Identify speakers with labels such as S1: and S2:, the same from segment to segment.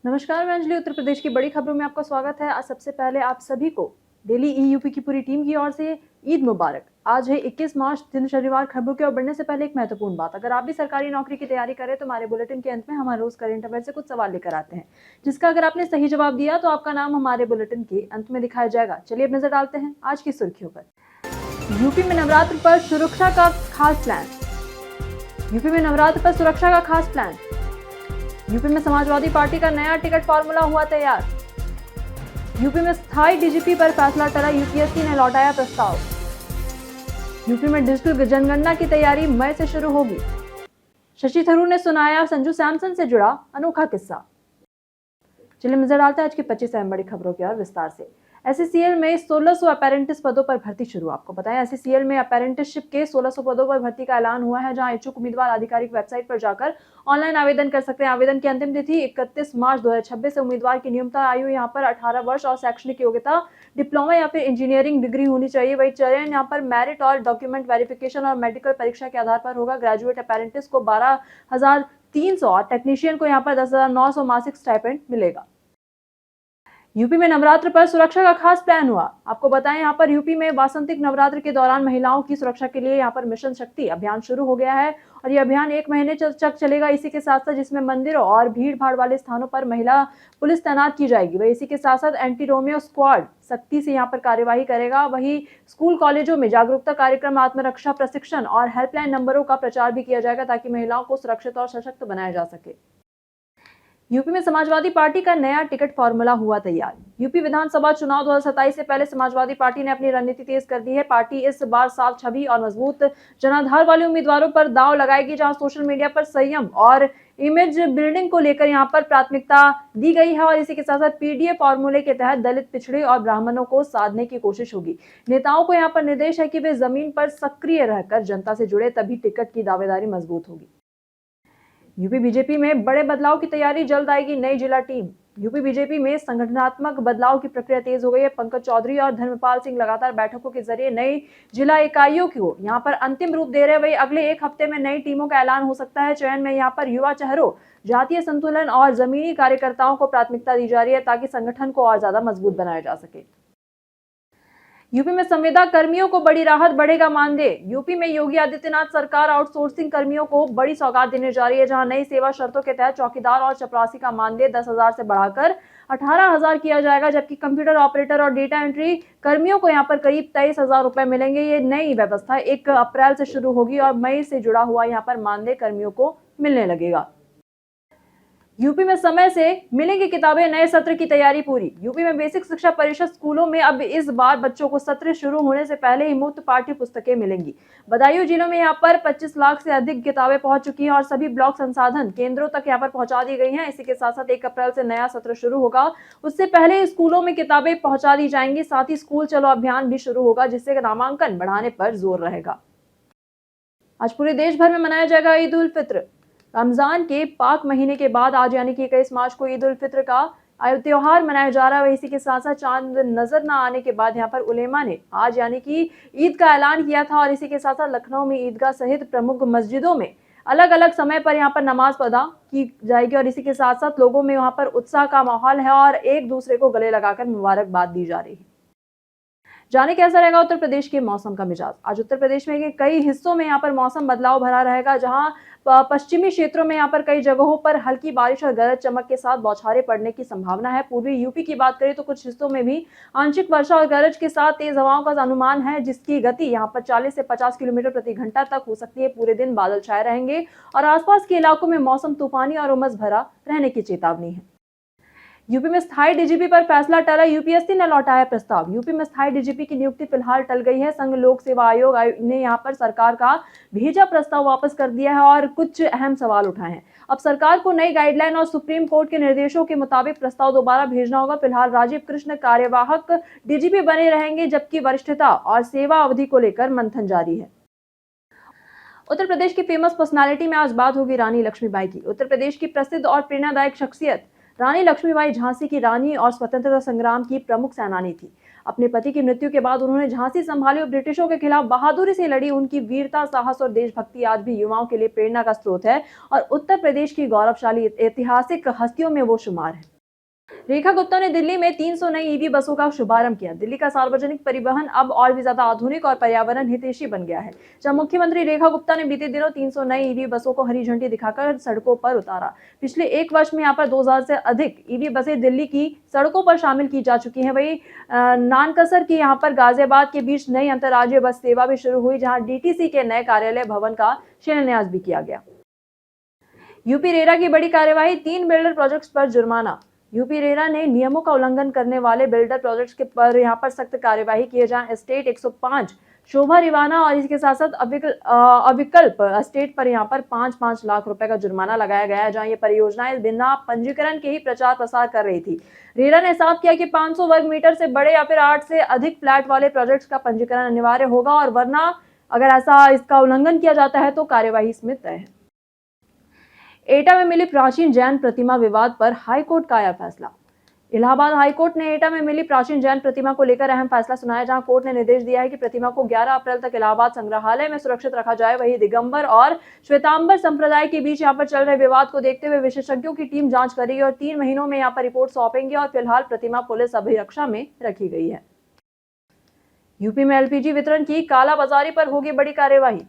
S1: नमस्कार, मैं अंजलि। उत्तर प्रदेश की बड़ी खबरों में आपका स्वागत है। आज सबसे पहले आप सभी को डेली ईयूपी की पूरी टीम की ओर से ईद मुबारक। आज है 21 मार्च, दिन शनिवार। खबरों की ओर बढ़ने से पहले एक महत्वपूर्ण बात, अगर आप भी सरकारी नौकरी की तैयारी करें तो हमारे बुलेटिन के अंत में हमारे रोज करंट अफेयर से कुछ सवाल लेकर आते हैं, जिसका अगर आपने सही जवाब दिया तो आपका नाम हमारे बुलेटिन के अंत में दिखाया जाएगा। चलिए अब नजर डालते हैं आज की सुर्खियों पर। यूपी में नवरात्र पर सुरक्षा का खास प्लान। यूपी में नवरात्र पर सुरक्षा का खास प्लान। यूपी में समाजवादी पार्टी का नया टिकट फॉर्मूला हुआ तैयार। यूपी में स्थायी डीजीपी पर फैसला टला, यूपीएससी ने लौटाया प्रस्ताव। यूपी में डिजिटल जनगणना की तैयारी मई से शुरू होगी। शशि थरूर ने सुनाया संजू सैमसन से जुड़ा अनोखा किस्सा। चलिए नजर डालते हैं आज की 25 अहम बड़ी खबरों की ओर विस्तार से। एससीसीएल में 1600 अपेरेंटिस पदों पर भर्ती शुरू। आपको बताएं, एससीसीएल में अपेरेंटिसशिप के 1600 पदों पर भर्ती का ऐलान हुआ है, जहां इच्छुक उम्मीदवार आधिकारिक वेबसाइट पर जाकर ऑनलाइन आवेदन कर सकते हैं। आवेदन की अंतिम तिथि 31 मार्च 2026 से। उम्मीदवार की न्यूनतम आयु यहाँ पर 18 वर्ष और शैक्षणिक योग्यता डिप्लोमा या फिर इंजीनियरिंग डिग्री होनी चाहिए। वही चयन यहाँ पर मेरिट और डॉक्यूमेंट वेरिफिकेशन और मेडिकल परीक्षा के आधार पर होगा। ग्रेजुएट अपेरेंटिस को 12,300 और टेक्नीशियन को यहाँ पर 10,900 मासिक स्टाइपेंड मिलेगा। यूपी में नवरात्र पर सुरक्षा का खास प्लान हुआ। आपको बताएं, यहाँ पर यूपी में वासंतिक नवरात्र के दौरान महिलाओं की सुरक्षा के लिए यहाँ पर मिशन शक्ति अभियान शुरू हो गया है और ये अभियान 1 महीने तक चलेगा। इसी के साथ साथ जिसमें मंदिरों और भीड़ भाड़ वाले स्थानों पर महिला पुलिस तैनात की जाएगी। वही इसी के साथ साथ एंटी रोमियो स्क्वाड सख्ती से यहाँ पर कार्यवाही करेगा। वही स्कूल कॉलेजों में जागरूकता कार्यक्रम, आत्मरक्षा प्रशिक्षण और हेल्पलाइन नंबरों का प्रचार भी किया जाएगा, ताकि महिलाओं को सुरक्षित और सशक्त बनाया जा सके। यूपी में समाजवादी पार्टी का नया टिकट फॉर्मूला हुआ तैयार। यूपी विधानसभा चुनाव 2027 से पहले समाजवादी पार्टी ने अपनी रणनीति तेज कर दी है। पार्टी इस बार साफ छवि और मजबूत जनाधार वाले उम्मीदवारों पर दांव लगाएगी, जहां सोशल मीडिया पर संयम और इमेज बिल्डिंग को लेकर यहां पर प्राथमिकता दी गई है। और इसी के साथ साथ पीडीए फॉर्मूले के तहत दलित, पिछड़े और ब्राह्मणों को साधने की कोशिश होगी। नेताओं को यहां पर निर्देश है कि वे जमीन पर सक्रिय रहकर जनता से जुड़े, तभी टिकट की दावेदारी मजबूत होगी। यूपी बीजेपी में बड़े बदलाव की तैयारी, जल्द आएगी नई जिला टीम। यूपी बीजेपी में संगठनात्मक बदलाव की प्रक्रिया तेज हो गई है। पंकज चौधरी और धर्मपाल सिंह लगातार बैठकों के जरिए नई जिला इकाइयों को यहां पर अंतिम रूप दे रहे हैं। वही अगले 1 हफ्ते में नई टीमों का ऐलान हो सकता है। चयन में यहां पर युवा चेहरों, जातीय संतुलन और जमीनी कार्यकर्ताओं को प्राथमिकता दी जा रही है, ताकि संगठन को और ज्यादा मजबूत बनाया जा सके। यूपी में संविदा कर्मियों को बड़ी राहत, बढ़ेगा मानदेय। यूपी में योगी आदित्यनाथ सरकार आउटसोर्सिंग कर्मियों को बड़ी सौगात देने जा रही है, जहां नई सेवा शर्तों के तहत चौकीदार और चपरासी का मानदेय 10,000 से बढ़ाकर 18,000 किया जाएगा, जबकि कंप्यूटर ऑपरेटर और डेटा एंट्री कर्मियों को यहां पर करीब 23,000 रुपए मिलेंगे। ये नई व्यवस्था 1 अप्रैल से शुरू होगी और मई से जुड़ा हुआ यहां पर मानदेय कर्मियों को मिलने लगेगा। यूपी में समय से मिलेंगी किताबें, नए सत्र की तैयारी पूरी। यूपी में बेसिक शिक्षा परिषद स्कूलों में अब इस बार बच्चों को सत्र शुरू होने से पहले ही मुफ्त पाठ्य पुस्तकें मिलेंगी। बदायूं जिलों में यहाँ पर 25 लाख से अधिक किताबें पहुंच चुकी हैं और सभी ब्लॉक संसाधन केंद्रों तक यहाँ पर पहुंचा दी गई हैं। इसी के साथ साथ 1 अप्रैल से नया सत्र शुरू होगा, उससे पहले स्कूलों में किताबें पहुंचा दी जाएंगी। साथ ही स्कूल चलो अभियान भी शुरू होगा, जिससे नामांकन बढ़ाने पर जोर रहेगा। आज पूरे देश भर में मनाया जाएगा ईद उल फित्र। रमजान के पाक महीने के बाद आज यानी कि 21 मार्च को ईद उल फित्र का त्योहार मनाया जा रहा है। इसी के साथ साथ चांद नजर न आने के बाद यहाँ पर उलेमा ने आज यानी कि ईद का ऐलान किया था। और इसी के साथ साथ लखनऊ में ईदगाह सहित प्रमुख मस्जिदों में अलग अलग समय पर यहाँ पर नमाज अदा की जाएगी। और इसी के साथ साथ लोगों में वहां पर उत्साह का माहौल है और एक दूसरे को गले लगाकर मुबारकबाद दी जा रही है। जाने कैसा रहेगा उत्तर प्रदेश के मौसम का मिजाज। आज उत्तर प्रदेश में कई हिस्सों में यहाँ पर मौसम बदलाव भरा रहेगा, जहां पश्चिमी क्षेत्रों में यहाँ पर कई जगहों पर हल्की बारिश और गरज चमक के साथ बौछारें पड़ने की संभावना है। पूर्वी यूपी की बात करें तो कुछ हिस्सों में भी आंशिक वर्षा और गरज के साथ तेज हवाओं का अनुमान है, जिसकी गति यहाँ पर 40 से 50 किलोमीटर प्रति घंटा तक हो सकती है। पूरे दिन बादल छाए रहेंगे और आसपास के इलाकों में मौसम तूफानी और उमस भरा रहने की चेतावनी है। यूपी में स्थायी डीजीपी पर फैसला टला, यूपीएससी ने लौटाया प्रस्ताव। यूपी में स्थायी डीजीपी की नियुक्ति फिलहाल टल गई है। संघ लोक सेवा आयोग ने यहां पर सरकार का भेजा प्रस्ताव वापस कर दिया है और कुछ अहम सवाल उठाए हैं। अब सरकार को नई गाइडलाइन और सुप्रीम कोर्ट के निर्देशों के मुताबिक प्रस्ताव दोबारा भेजना होगा। फिलहाल राजीव कृष्ण कार्यवाहक डीजीपी बने रहेंगे, जबकि वरिष्ठता और सेवा अवधि को लेकर मंथन जारी है। उत्तर प्रदेश की फेमस पर्सनालिटी में आज बात होगी रानी लक्ष्मीबाई की। उत्तर प्रदेश की प्रसिद्ध और प्रेरणादायक शख्सियत रानी लक्ष्मीबाई झांसी की रानी और स्वतंत्रता संग्राम की प्रमुख सेनानी थी। अपने पति की मृत्यु के बाद उन्होंने झांसी संभाली और ब्रिटिशों के खिलाफ बहादुरी से लड़ी। उनकी वीरता, साहस और देशभक्ति आज भी युवाओं के लिए प्रेरणा का स्रोत है और उत्तर प्रदेश की गौरवशाली ऐतिहासिक हस्तियों में वो शुमार है। रेखा गुप्ता ने दिल्ली में 300 नई ईवी बसों का शुभारंभ किया। दिल्ली का सार्वजनिक परिवहन अब और भी ज्यादा आधुनिक और पर्यावरण हितैषी बन गया है। जब मुख्यमंत्री रेखा गुप्ता ने बीते दिनों 300 नई ईवी बसों को हरी झंडी दिखाकर सड़कों पर उतारा। पिछले एक वर्ष में यहाँ पर 2000 से अधिक ईवी बसें दिल्ली की सड़कों पर शामिल की जा चुकी हैं। वहीं नानकसर की यहाँ पर गाजियाबाद के बीच नई अंतर्राज्यीय बस सेवा भी शुरू हुई, जहाँ डीटीसी के नए कार्यालय भवन का शिलान्यास भी किया गया। यूपी रेरा की बड़ी कार्यवाही, 3 बिल्डर प्रोजेक्ट्स पर जुर्माना। यूपी रेरा ने नियमों का उल्लंघन करने वाले बिल्डर प्रोजेक्ट्स के पर यहां पर सख्त कार्यवाही की है, जहां एस्टेट 105, शोभा रिवाना और इसके साथ साथ अविकल्प एस्टेट पर यहां पर 5-5 लाख रुपए का जुर्माना लगाया गया है, जहां ये परियोजनाएं बिना पंजीकरण के ही प्रचार प्रसार कर रही थी। रेरा ने साफ किया कि 500 वर्ग मीटर से बड़े या फिर 8 से अधिक फ्लैट वाले प्रोजेक्ट्स का पंजीकरण अनिवार्य होगा, और वरना अगर ऐसा इसका उल्लंघन किया जाता है तो कार्यवाही इसमें तय है। एटा में मिली प्राचीन जैन प्रतिमा विवाद पर हाईकोर्ट का आया फैसला। इलाहाबाद हाईकोर्ट ने एटा में मिली प्राचीन जैन प्रतिमा को लेकर अहम फैसला सुनाया, जहां कोर्ट ने निर्देश दिया है कि प्रतिमा को 11 अप्रैल तक इलाहाबाद संग्रहालय में सुरक्षित रखा जाए। वहीं दिगंबर और श्वेतांबर संप्रदाय के बीच यहां पर चल रहे विवाद को देखते हुए विशेषज्ञों की टीम जांच करेगी और 3 महीनों में यहां पर रिपोर्ट सौंपेंगे, और फिलहाल प्रतिमा पुलिस अभिरक्षा में रखी गई है। यूपी में एलपीजी वितरण की कालाबाजारी पर होगी बड़ी कार्यवाही।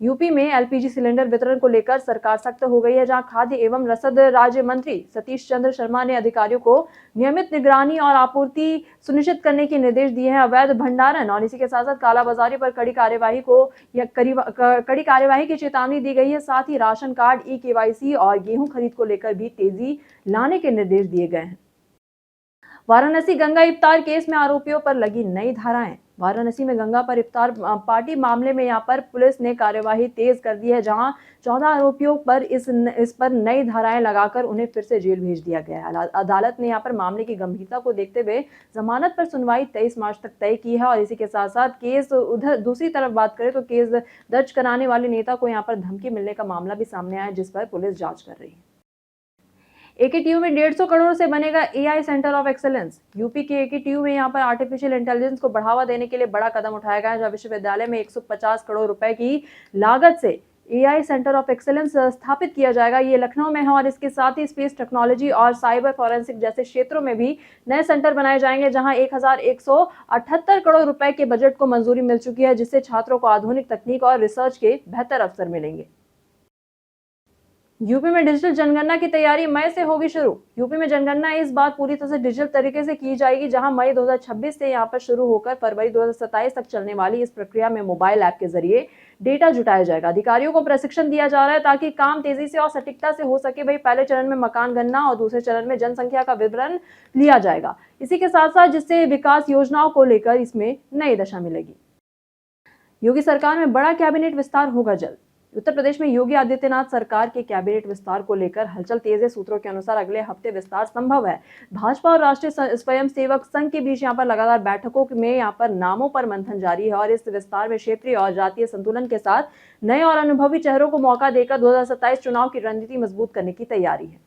S1: यूपी में एलपीजी सिलेंडर वितरण को लेकर सरकार सख्त हो गई है, जहां खाद्य एवं रसद राज्य मंत्री सतीश चंद्र शर्मा ने अधिकारियों को नियमित निगरानी और आपूर्ति सुनिश्चित करने के निर्देश दिए हैं। अवैध भंडारण और इसी के साथ साथ कालाबाजारी पर कड़ी कार्यवाही की चेतावनी दी गई है। साथ ही राशन कार्ड, ई-केवाईसी और गेहूं खरीद को लेकर भी तेजी लाने के निर्देश दिए गए हैं। वाराणसी गंगा इफ्तार केस में आरोपियों पर लगी नई धाराएं। वाराणसी में गंगा पर इफ्तार पार्टी मामले में यहां पर पुलिस ने कार्यवाही तेज कर दी है, जहां 14 आरोपियों पर इस पर नई धाराएं लगाकर उन्हें फिर से जेल भेज दिया गया है। अदालत ने यहां पर मामले की गंभीरता को देखते हुए जमानत पर सुनवाई 23 मार्च तक तय की है। और इसी के साथ साथ केस उधर दूसरी तरफ बात करें तो केस दर्ज कराने वाले नेता को यहां पर धमकी मिलने का मामला भी सामने आया, जिस पर पुलिस जांच कर रही है। एकेटीयू में 150 करोड़ से बनेगा AI centre of excellence. UP के एकेटीयू में यहां पर आर्टिफिशियल इंटेलिजेंस को बढ़ावा देने के लिए बड़ा कदम उठाया गया है, जहां विश्वविद्यालय में 150 करोड़ रुपए की लागत से एआई सेंटर ऑफ एक्सेलेंस स्थापित किया जाएगा। ये लखनऊ में है, और इसके साथ ही स्पेस टेक्नोलॉजी और साइबर फॉरेंसिक जैसे क्षेत्रों में भी नए सेंटर बनाए जाएंगे, जहां 1178 करोड़ रुपए के बजट को मंजूरी मिल चुकी है, जिससे छात्रों को आधुनिक तकनीक और रिसर्च के बेहतर अवसर मिलेंगे। यूपी में डिजिटल जनगणना की तैयारी मई से होगी शुरू। यूपी में जनगणना इस बार पूरी तरह से डिजिटल तरीके से की जाएगी, जहां मई 2026 से यहां पर शुरू होकर फरवरी 2027 तक चलने वाली इस प्रक्रिया में मोबाइल ऐप के जरिए डेटा जुटाया जाएगा। अधिकारियों को प्रशिक्षण दिया जा रहा है ताकि काम तेजी से और सटीकता से हो सके। वही पहले चरण में मकान गणना और दूसरे चरण में जनसंख्या का विवरण लिया जाएगा। इसी के साथ साथ जिससे विकास योजनाओं को लेकर इसमें नई दशा मिलेगी। योगी सरकार में बड़ा कैबिनेट विस्तार होगा जल्द। उत्तर प्रदेश में योगी आदित्यनाथ सरकार के कैबिनेट विस्तार को लेकर हलचल तेज है। सूत्रों के अनुसार अगले हफ्ते विस्तार संभव है। भाजपा और राष्ट्रीय स्वयंसेवक संघ के बीच यहां पर लगातार बैठकों में यहां पर नामों पर मंथन जारी है, और इस विस्तार में क्षेत्रीय और जातीय संतुलन के साथ नए और अनुभवी चेहरों को मौका देकर 2027 चुनाव की रणनीति मजबूत करने की तैयारी है।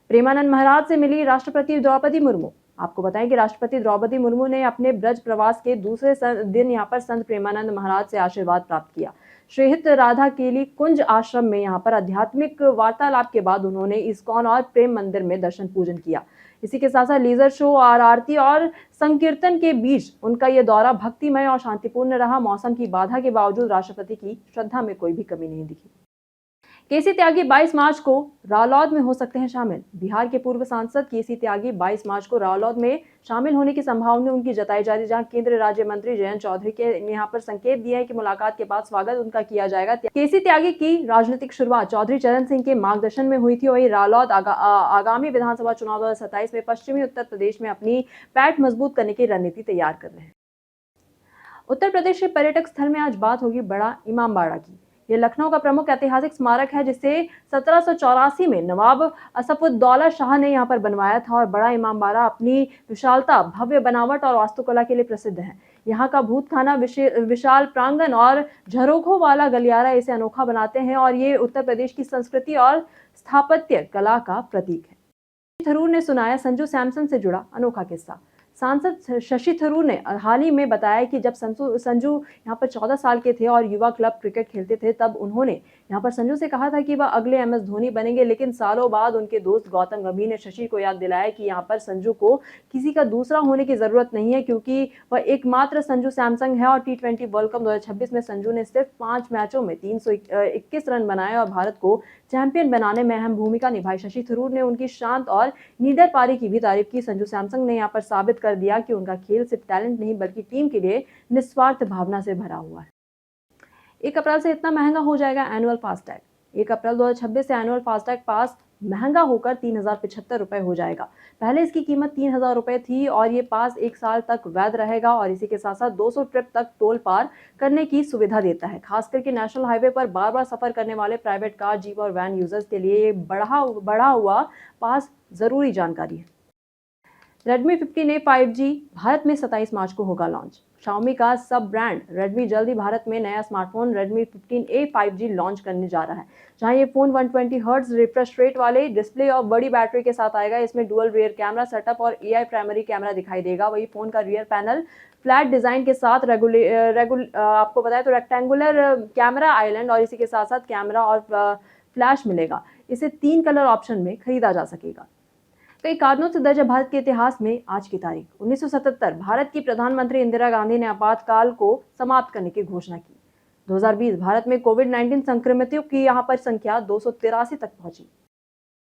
S1: प्रेमानंद महाराज से मिली राष्ट्रपति द्रौपदी मुर्मू। आपको बताएं कि राष्ट्रपति द्रौपदी मुर्मू ने अपने ब्रज प्रवास के दूसरे दिन यहां पर संत प्रेमानंद महाराज से आशीर्वाद प्राप्त किया। श्रीहित राधा केली कुंज आश्रम में यहां पर आध्यात्मिक वार्तालाप के बाद उन्होंने इस्कॉन और प्रेम मंदिर में दर्शन पूजन किया। इसी के साथ साथ लेजर शो और आरती और संकीर्तन के बीच उनका यह दौरा भक्तिमय और शांतिपूर्ण रहा। मौसम की बाधा के बावजूद राष्ट्रपति की श्रद्धा में कोई भी कमी नहीं दिखी। केसी त्यागी 22 मार्च को रालौद में हो सकते हैं शामिल। बिहार के पूर्व सांसद केसी त्यागी 22 मार्च को रालौद में शामिल होने की संभावना उनकी जताई जा रही है, जहां केंद्रीय राज्य मंत्री जयंत चौधरी के यहां पर संकेत दिया है कि मुलाकात के बाद स्वागत उनका किया जाएगा। केसी त्यागी की राजनीतिक शुरुआत चौधरी चरण सिंह के मार्गदर्शन में हुई थी। वही रालौद आगामी विधानसभा चुनाव 2027 में पश्चिमी उत्तर प्रदेश में अपनी पैठ मजबूत करने की रणनीति तैयार कर रहे हैं। उत्तर प्रदेश के पर्यटक स्थल में आज बात होगी बड़ा इमामबाड़ा की। यह लखनऊ का प्रमुख ऐतिहासिक स्मारक है, जिसे 1784 में नवाब असफुद्दौला शाह ने यहां पर बनवाया था। और बड़ा इमामबाड़ा अपनी विशालता, भव्य बनावट और वास्तुकला के लिए प्रसिद्ध है। यहाँ का भूतखाना, विशाल प्रांगण और झरोखों वाला गलियारा इसे अनोखा बनाते हैं, और ये उत्तर प्रदेश की संस्कृति और स्थापत्य कला का प्रतीक है। थरूर ने सुनाया संजू सैमसन से जुड़ा अनोखा किस्सा। सांसद शशि थरूर ने हाल ही में बताया कि जब संजू यहाँ पर 14 साल के थे और युवा क्लब क्रिकेट खेलते थे, तब उन्होंने यहाँ पर संजू से कहा था कि वह अगले MS धोनी बनेंगे, लेकिन सालों बाद उनके दोस्त गौतम गंभीर ने शशि को याद दिलाया कि यहाँ पर संजू को किसी का दूसरा होने की जरूरत नहीं है, क्योंकि वह एकमात्र संजू सैमसंग है और T20 वर्ल्ड कप 2026 में संजू ने सिर्फ 5 मैचों में 321 रन बनाए और भारत को चैंपियन बनाने में अहम भूमिका निभाई। शशि थरूर ने उनकी शांत और निडर पारी की भी तारीफ की। संजू सैमसंग ने यहाँ पर साबित कर दिया कि उनका खेल सिर्फ टैलेंट नहीं बल्कि टीम के लिए निस्वार्थ भावना से भरा हुआ है। 1 अप्रैल से इतना महंगा हो जाएगा एनुअल फास्टैग। 1 अप्रैल 2026 से एनुअल फास्टैग पास महंगा होकर 3075 रुपए हो जाएगा। पहले इसकी कीमत 3000 रुपए थी और ये पास 1 साल तक वैध रहेगा और इसी के साथ साथ 200 ट्रिप तक टोल पार करने की सुविधा देता है। खास करके नेशनल हाईवे पर बार बार सफर करने वाले प्राइवेट कार, जीप और वैन यूजर्स के लिए ये बढ़ा हुआ पास जरूरी जानकारी है। Redmi 15A 5G भारत में 27 मार्च को होगा लॉन्च। Xiaomi का सब ब्रांड Redmi जल्द ही भारत में नया smartphone Redmi 15A 5G launch करने जा रहा है, जहां ये फोन 120 हर्ट्ज रिफ्रेश रेट वाले डिस्प्ले और बड़ी बैटरी के साथ आएगा। इसमें डुअल रियर कैमरा सेटअप और AI प्राइमरी कैमरा दिखाई देगा। वही फोन का रियर पैनल फ्लैट डिजाइन के साथ आपको बताया तो रेक्टेंगुलर कैमरा आइलैंड और इसी के साथ साथ कैमरा और फ्लैश मिलेगा। इसे 3 कलर ऑप्शन में खरीदा जा सकेगा। कई कारणों से दर्ज है भारत के इतिहास में आज की तारीख 1977 भारत की प्रधानमंत्री इंदिरा गांधी ने आपातकाल को समाप्त करने की घोषणा की। 2020 भारत में कोविड-19 संक्रमितों की यहां पर संख्या 283 तक पहुंची।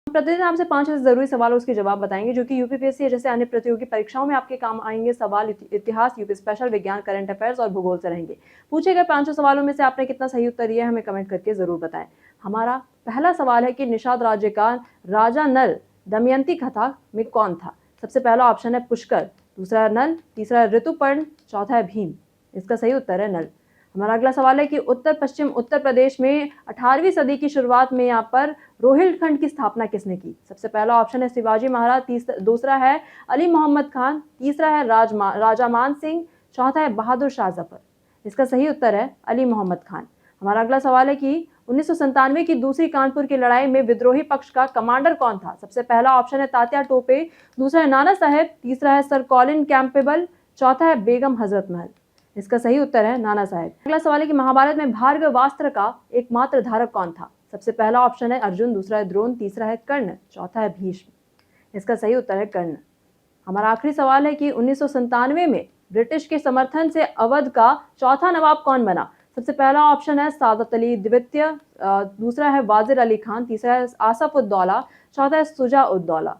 S1: प्रतिदिन आपसे 5 ऐसे जरूरी सवालों के जवाब बताएंगे जो कि यूपीपीएससी जैसे अन्य प्रतियोगी परीक्षाओं में आपके काम आएंगे। सवाल इतिहास, यूपी स्पेशल, विज्ञान, करंट अफेयर्स और भूगोल से रहेंगे। पूछे गए 5 सवालों में से आपने कितना सही उत्तर दिया है हमें कमेंट करके जरूर बताएं। हमारा पहला सवाल है कि निषाद राज्य का राजा नल दमयंती कथा में कौन था? सबसे पहला ऑप्शन है पुष्कर, दूसरा नल, तीसरा है ऋतुपर्ण, चौथा है भीम। इसका सही उत्तर है नल। हमारा अगला सवाल है कि उत्तर पश्चिम उत्तर प्रदेश में 18वीं सदी की शुरुआत में यहाँ पर रोहिलखंड की स्थापना किसने की? सबसे पहला ऑप्शन है शिवाजी महाराज, दूसरा है अली मोहम्मद खान, तीसरा है राजा मान सिंह, चौथा है बहादुर शाह जफर। इसका सही उत्तर है अली मोहम्मद खान। हमारा अगला सवाल है कि 1997 की दूसरी कानपुर की लड़ाई में विद्रोही पक्ष का कमांडर कौन था? सबसे पहला ऑप्शन है तात्या टोपे, दूसरा है नाना साहेब, तीसरा है सर कॉलिन कैंपेबल, चौथा है बेगम हजरत महल। इसका सही उत्तर है नाना साहेब। अगला सवाल है कि महाभारत में भार्गवास्त्र का एकमात्र धारक कौन था? सबसे पहला ऑप्शन है अर्जुन, दूसरा है द्रोण, तीसरा है कर्ण, चौथा है भीष्म। इसका सही उत्तर है कर्ण। हमारा आखिरी सवाल है कि 1997 में ब्रिटिश के समर्थन से अवध का चौथा नवाब कौन बना? सबसे पहला ऑप्शन है सादत अली द्वितीय, दूसरा है वाजिर अली खान, तीसरा है आसफ उद्दौला, चौथा है सुजा उद्दौला।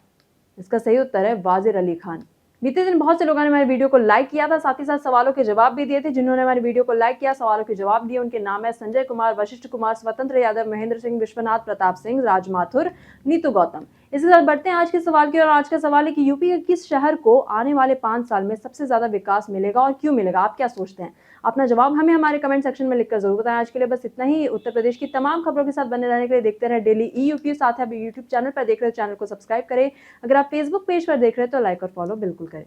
S1: इसका सही उत्तर है वाजिर अली खान। बीते दिन बहुत से लोगों ने हमारे वीडियो को लाइक किया था, साथ ही साथ सवालों के जवाब भी दिए थे। जिन्होंने हमारे वीडियो को लाइक किया, सवालों के जवाब दिए, उनके नाम है संजय कुमार, वशिष्ठ कुमार, स्वतंत्र यादव, महेंद्र सिंह, विश्वनाथ प्रताप सिंह, राज माथुर, नीतू गौतम। इसके साथ बढ़ते हैं आज के सवाल की और आज का सवाल है कि यूपी के किस शहर को आने वाले 5 साल में सबसे ज्यादा विकास मिलेगा और क्यों मिलेगा? आप क्या सोचते हैं? अपना जवाब हमें हमारे कमेंट सेक्शन में लिखकर जरूर बताएं। आज के लिए बस इतना ही। उत्तर प्रदेश की तमाम खबरों के साथ बने रहने के लिए देखते रहे डेली ईयूपी। साथ ही आप यूट्यूब चैनल पर देख रहे हो, चैनल को सब्सक्राइब करें। अगर आप फेसबुक पेज पर देख रहे हो तो लाइक और फॉलो बिल्कुल करें।